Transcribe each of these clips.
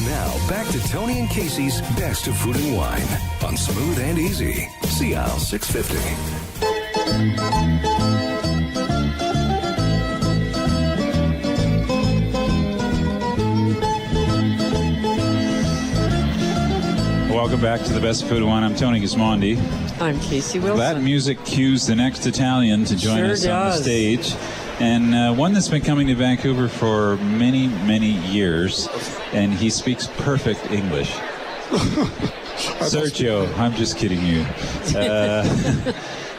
Now, back to Tony and Casey's Best of Food and Wine on Smooth and Easy. CL 650. Welcome back to the Best of Food and Wine. I'm Tony Gismondi. I'm Casey Wilson. That music cues the next Italian to join us on the stage. And one that's been coming to Vancouver for many, many years. And he speaks perfect English. Sergio, I'm just kidding you.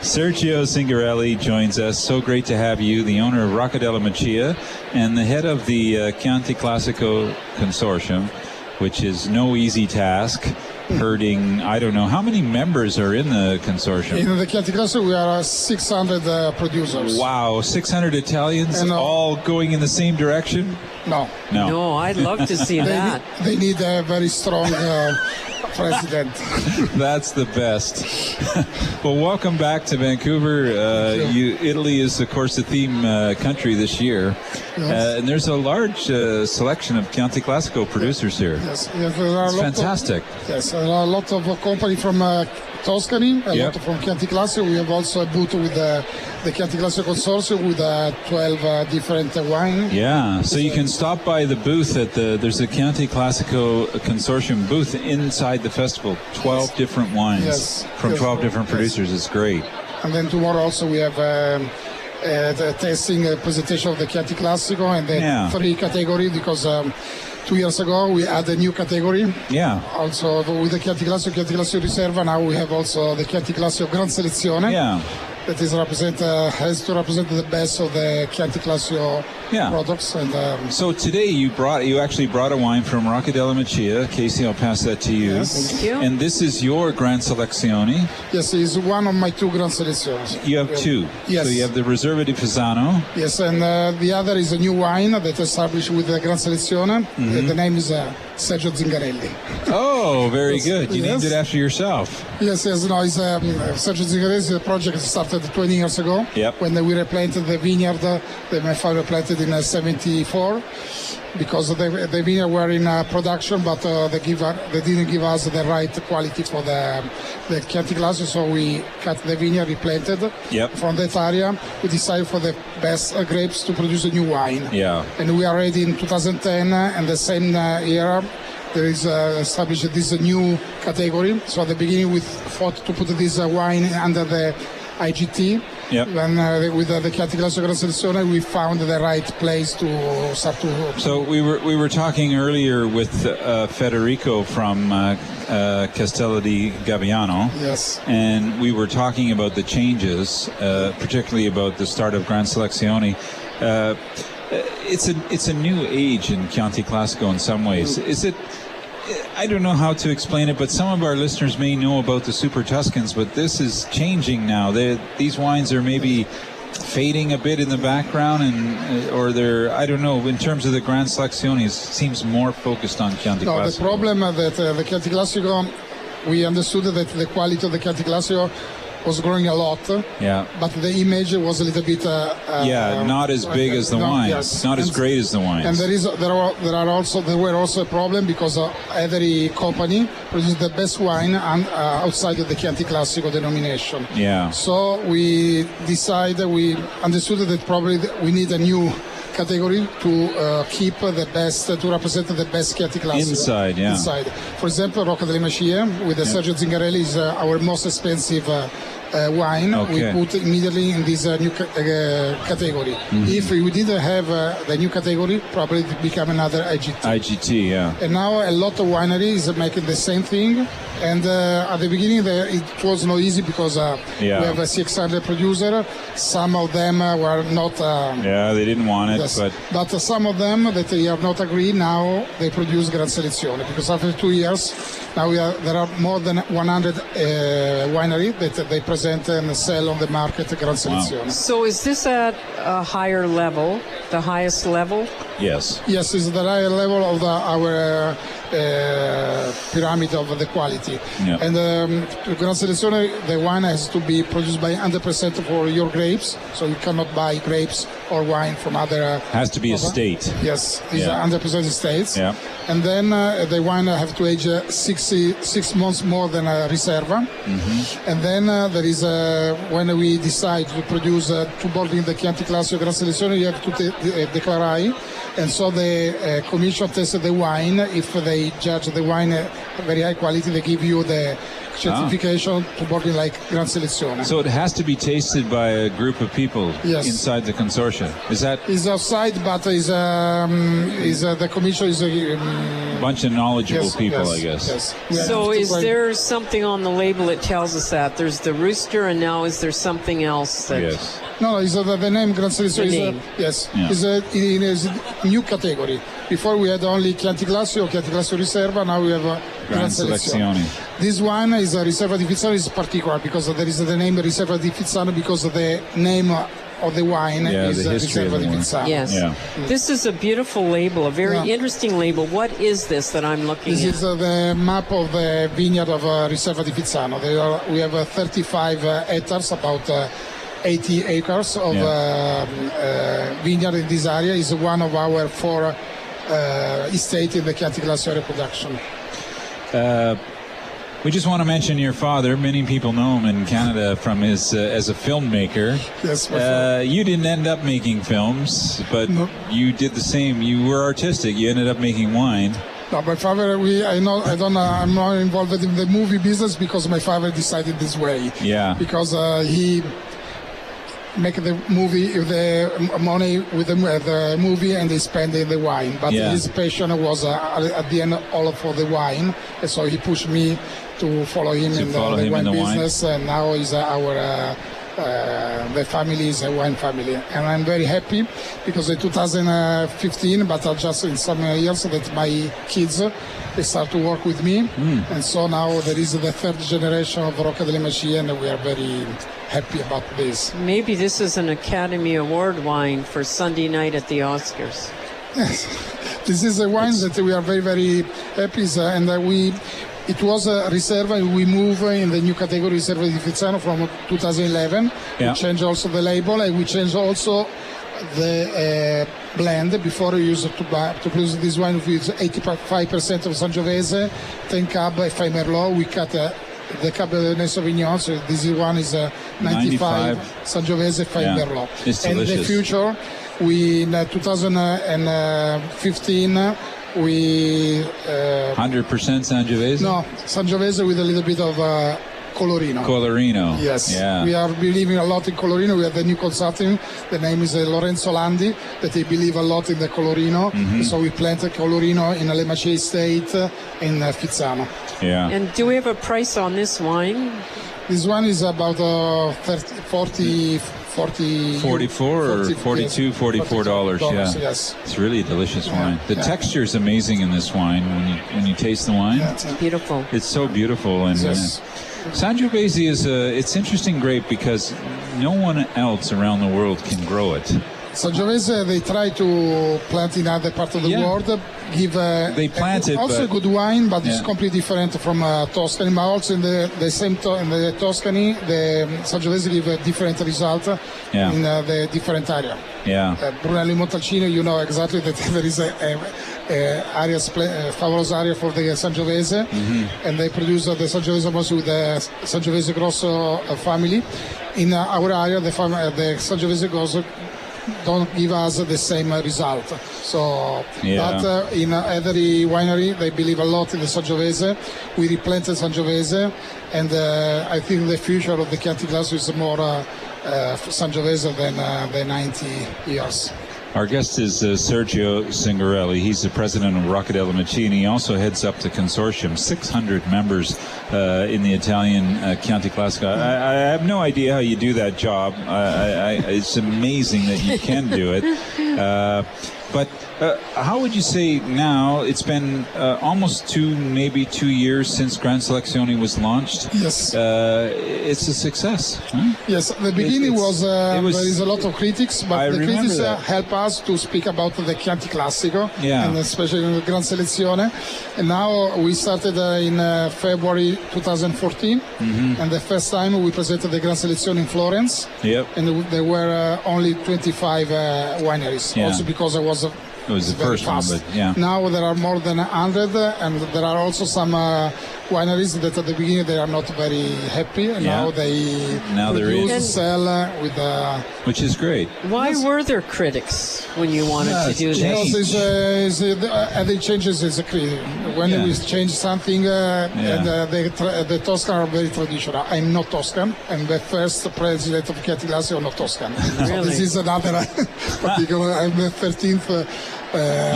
Sergio Zingarelli joins us. So great to have you, the owner of Rocca della Macie and the head of the Chianti Classico Consortium, which is no easy task. Herding, I don't know, how many members are in the consortium? In the Chianti Classico, we are 600 producers. Wow, 600 Italians all going in the same direction? No, I'd love to see that. They need a very strong president. That's the best. Well, welcome back to Vancouver. Italy is, of course, the theme country this year. Yes. And there's a large selection of Chianti Classico producers here. Yes, it's fantastic. Yes, there are a lot of companies from Tuscany, a lot from Chianti Classico. We have also a booth with the Chianti Classico Consortium with 12 different wines. Yeah, so you can stop by the booth at there's a Chianti Classico Consortium booth inside the festival. 12 different wines from 12 different producers. It's great. And then tomorrow also we have the tasting presentation of the Chianti Classico and the 3 categories because 2 years ago we had a new category. Yeah. Also with the Chianti Classico Riserva, now we have also the Chianti Classico Gran Selezione. Yeah. That is has to represent the best of the Chianti Classico products. And so today you actually brought a wine from Rocca della Macie. Casey, I'll pass that to you. Yes. Thank you. And this is your Gran Selezione. Yes, it's one of my 2 Gran Seleziones. You have 2. Yes. So you have the Reserva di Fasano. Yes, and the other is a new wine that established with the Gran Selezione. The name is Sergio Zingarelli. Oh, very good. You named it after yourself. Yes, no, it's Sergio Zingarelli is a project that started 20 years ago when we replanted the vineyard that my father planted in 74 because the vineyard were in production, but they didn't give us the right quality for the Chianti Classico, so we cut the vineyard, replanted from that area. We decided for the best grapes to produce a new wine. Yeah. And we are ready in 2010, and the same year there is established this new category. So at the beginning we thought to put this wine under the IGT. When with the Chianti Classico Gran Selezione, we found the right place to start to. So we were talking earlier with Federico from Castello di Gabbiano. Yes. And we were talking about the changes, particularly about the start of Gran Selezione. It's a new age in Chianti Classico in some ways. Is it? I don't know how to explain it, but some of our listeners may know about the Super Tuscans, but this is changing now. These wines are maybe fading a bit in the background, or they're, I don't know, in terms of the Gran Selezione, it seems more focused on Chianti Classico. No, the problem that the Chianti Classico, we understood that the quality of the Chianti Classico was growing a lot, but the image was a little bit not as big as the wines, not as great as the wines. And there were also a problem because every company produces the best wine outside of the Chianti Classico denomination. So we understood that probably we need a new category to keep the best, to represent the best Chianti Classico inside. For example, Rocca delle Macie with the Sergio Zingarelli is our most expensive wine. We put immediately in this new category. If we didn't have the new category, probably it become another IGT. And now a lot of wineries are making the same thing. And at the beginning, it was not easy because we have a 600 producer. Some of them were not. They didn't want it. But some of them that they have not agreed, now they produce Gran Selezione because after 2 years, now there are more than 100 wineries that they present and sell on the market Gran Selezione. So is this at a higher level, the highest level? Yes. Yes, it's the higher level of our pyramid of the quality. And Gran Selezione, the wine has to be produced by 100% for your grapes, so you cannot buy grapes or wine from other. Has to be a state. Yes, it's 100% states. Yeah. And then the wine have to age 6 months more than a Riserva. Mm-hmm. And then there is when we decide to produce to bottling the Chianti Classico Gran Selezione, you have to declare. And so the commission tests the wine. If they judge the wine very high quality, they give you the certification to bottling like Gran Selezione. So it has to be tasted by a group of people inside the consortium. Is that? It's outside, but the commission is a bunch of knowledgeable people, I guess. Yes. So is there something on the label that tells us that? There's the rooster, and now is there something else? That Yes. No, it's the name Gran Selezione. Yes, it's a new category. Before we had only Chianti Classico, Chianti Classico Riserva. Now we have Gran Selezione. This one is a Riserva di Fizzano. Is particular because there is the name Riserva di Fizzano because of the name of the wine is Riserva di Fizzano. Yes. Yeah. This is a beautiful label, a very interesting label. What is this that I'm looking at? This is the map of the vineyard of Riserva di Fizzano. We have 35 hectares, about 80 acres of vineyard in this area. Is one of our 4 estates in the Chianti Classico production. We just want to mention your father. Many people know him in Canada from his as a filmmaker. Yes, you didn't end up making films, but you did the same. You were artistic. You ended up making wine. No, my father. I'm not involved in the movie business because my father decided this way. Yeah. Because he make the movie, the money with the movie, and they spend in the wine. But his passion was at the end all for the wine, and so he pushed me to follow him in the wine business. And now is the family is a wine family, and I'm very happy because in 2015, but just in some years that my kids they start to work with me, and so now there is the 3rd generation of Rocca Delle Macie, and we are very happy about this. Maybe this is an Academy Award wine for Sunday night at the Oscars. Yes, this is a wine that we are very, very happy, and it was a Riserva. We move in the new category Riserva di Fizzano from 2011. We changed also the label, and we changed also the blend. Before we used to produce this wine with 85% of Sangiovese, 10 Cab, and 5 Merlot. We cut the Cabernet Sauvignon, so this one is 95 Sangiovese, 5 Merlot. It's delicious. And in the future, in 2015, we 100% Sangiovese? No, Sangiovese with a little bit of Colorino. Colorino. Yes. Yeah. We are believing a lot in Colorino. We have the new consultant. The name is Lorenzo Landi, that they believe a lot in the Colorino. Mm-hmm. So we planted Colorino in Le Macie estate in Fizzano. Yeah. And do we have a price on this wine? This one is about 44 or 42, $44. Yes. It's really a delicious wine. The texture is amazing in this wine when you taste the wine. It's beautiful. It's so beautiful. And Sangiovese is it's interesting grape because no one else around the world can grow it. Sangiovese, they try to plant in other parts of the world. They plant it, also but good wine, but it's completely different from Tuscany. But also in the Tuscany, the Sangiovese give a different result in the different area. Yeah. Brunello Montalcino, you know exactly that there is a fabulous area for the Sangiovese, and they produce the Sangiovese mostly with the Sangiovese Grosso family. In our area, the Sangiovese Grosso don't give us the same result. So, but in every winery, they believe a lot in the Sangiovese. We replanted Sangiovese, and I think the future of the Chianti Classico is more Sangiovese than the 90 years. Our guest is Sergio Zingarelli. He's the president of Rocca Delle Macie, and he also heads up the consortium, 600 members in the Italian Chianti Classico. I have no idea how you do that job. It's amazing that you can do it. But how would you say now, it's been almost 2 years since Gran Selezione was launched. Yes. It's a success. Huh? Yes, the beginning there is a lot of critics, but the critics help us to speak about the Chianti Classico, and especially in the Gran Selezione. And now we started in February 2014, and the first time we presented the Gran Selezione in Florence, and there were only 25 wineries, also because it was the first fast. one, but Now there are more than 100, and there are also some wineries that at the beginning they are not very happy, and now they produce, sell with which is great. Why were there critics when you wanted to do this? Because every changes is a critic. When we change something, and the Toscan are very traditional. I'm not Toscan. I'm the first president of Chianti Classico not Toscan. Really? So this is another particular. I'm the 13th.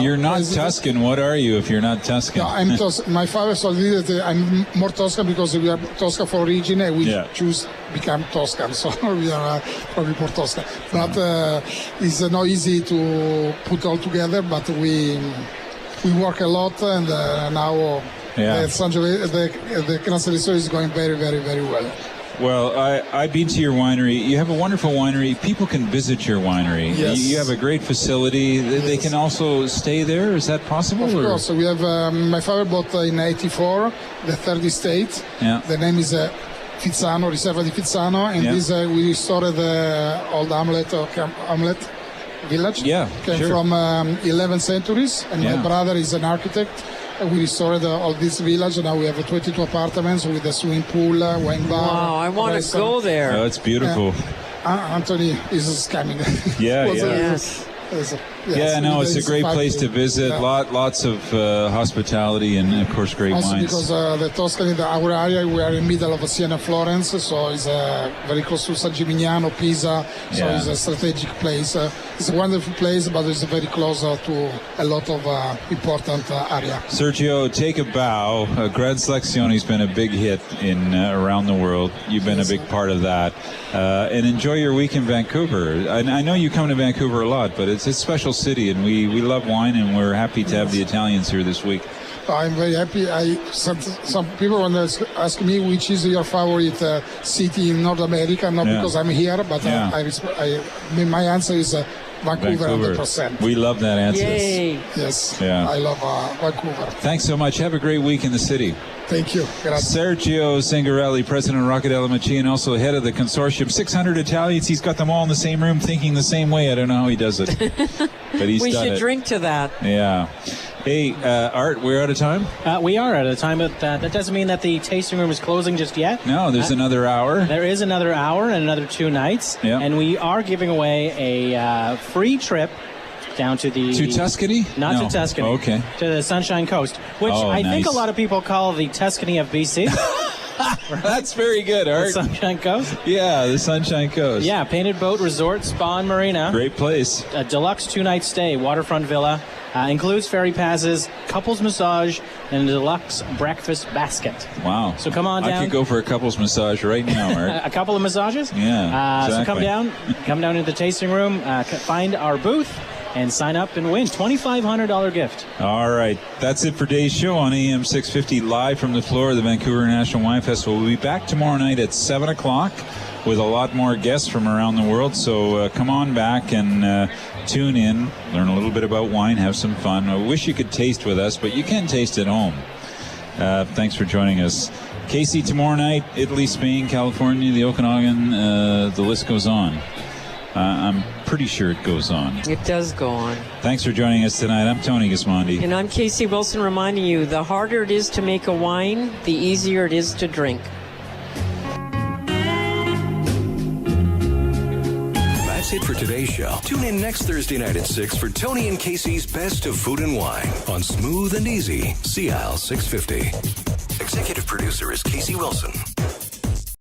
You're not president. Tuscan. What are you if you're not Tuscan? No, I'm Toscan. My father told me that I'm more Toscan because we are Toscan for origin and we choose become Toscan. So we are probably more Toscan. But it's not easy to put all together. But we work a lot, and now the Gran Selezione is going very, very, very well. Well, I've been to your winery. You have a wonderful winery. People can visit your winery. Yes. You have a great facility. They can also stay there. Is that possible? Of course. We have my father bought in '84 the third estate. Yeah. The name is Fizzano, Riserva di Fizzano, and this we restored the old hamlet village. Yeah, came from 11th centuries, and my brother is an architect. We restored all this village, and now we have 22 apartments with a swimming pool, wine bar. Wow, I want to go there. Oh, it's beautiful. Anthony is coming. Yes. It's a great place to visit. Lots of hospitality and, of course, great also wines. Because the Tuscany, our area, we are in the middle of Siena, Florence, so it's very close to San Gimignano, Pisa, so it's a strategic place. It's a wonderful place, but it's very close to a lot of important area. Sergio, take a bow. Gran Selezione has been a big hit in around the world. You've been a big part of that. And enjoy your week in Vancouver. I know you come to Vancouver a lot, but it's a special city, and we love wine, and we're happy to have the Italians here this week. I'm very happy. Some people want to ask me which is your favorite city in North America, not because I'm here, but my answer is Vancouver 100%. We love that answer. Yay. Yes. I love Vancouver. Thanks so much. Have a great week in the city. Thank you. Grazie. Sergio Zingarelli, president of Rocca, Delle, Macie, and also head of the consortium. 600 Italians. He's got them all in the same room thinking the same way. I don't know how he does it. But he's we done should it. drink to that. Yeah. Hey, Art, we're out of time? We are out of time, but that doesn't mean that the tasting room is closing just yet. No, there's another hour. There is another hour and another 2 nights. Yeah. And we are giving away a free trip down to the... To Tuscany? Not to Tuscany. Oh, okay. To the Sunshine Coast, which I think a lot of people call the Tuscany of BC. That's very good, Art. The Sunshine Coast? Yeah, the Sunshine Coast. Yeah, Painted Boat Resort, Spa and Marina. Great place. A deluxe 2-night stay, waterfront villa. Includes ferry passes, couples massage, and a deluxe breakfast basket. Wow. So come on down. I could go for a couples massage right now, Art. A couple of massages? Yeah, exactly. So come down into the tasting room, find our booth, and sign up and win $2,500 gift. All right. That's it for today's show on AM 650, live from the floor of the Vancouver International Wine Festival. We'll be back tomorrow night at 7 o'clock with a lot more guests from around the world. So come on back and tune in, learn a little bit about wine, have some fun. I wish you could taste with us, but you can taste at home. Thanks for joining us. Casey, tomorrow night, Italy, Spain, California, the Okanagan, the list goes on. I'm pretty sure it goes on. It does go on. Thanks for joining us tonight. I'm Tony Gismondi. And I'm Casey Wilson, reminding you, the harder it is to make a wine, the easier it is to drink. That's it for today's show. Tune in next Thursday night at 6 for Tony and Casey's Best of Food and Wine on Smooth and Easy, CL 650. Executive producer is Casey Wilson.